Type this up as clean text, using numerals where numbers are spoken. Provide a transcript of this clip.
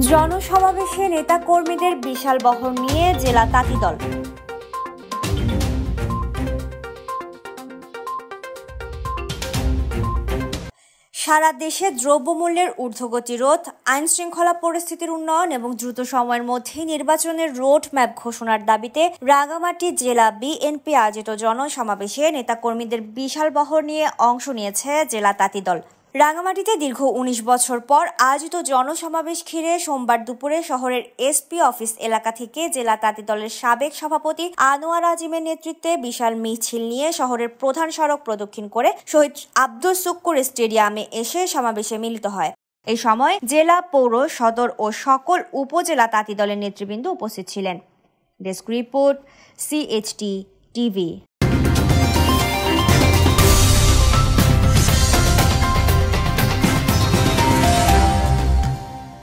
জনসমাবেশে নেতাকর্মীদের বিশাল বহর নিয়ে জেলা তাঁতিদল। সারা দেশে দ্রব্যমূল্যের ঊর্ধ্বগতি রোধ, আইনশৃঙ্খলা পরিস্থিতির উন্নয়ন এবং দ্রুত সময়ের মধ্যে নির্বাচনের রোড ম্যাপ ঘোষণার দাবিতে রাঙামাটি জেলা বিএনপি আয়োজিত জনসমাবেশে নেতাকর্মীদের বিশাল বহর নিয়ে অংশ নিয়েছে জেলা তাঁতিদল। রাঙামাটিতে দীর্ঘ ১৯ বছর পর আয়োজিত জনসমাবেশ ঘিরে সোমবার দুপুরে শহরের এসপি অফিস এলাকা থেকে জেলা তাঁতিদলের সাবেক সভাপতি আনোয়ার আজিমের নেতৃত্বে বিশাল মিছিল নিয়ে শহরের প্রধান সড়ক প্রদক্ষিণ করে শহীদ আব্দুল শুক্কুর স্টেডিয়ামে এসে সমাবেশে মিলিত হয়। এই সময় জেলা, পৌর, সদর ও সকল উপজেলা তাঁতিদলের নেতৃবৃন্দ উপস্থিত ছিলেন। Desk report, CHT TV।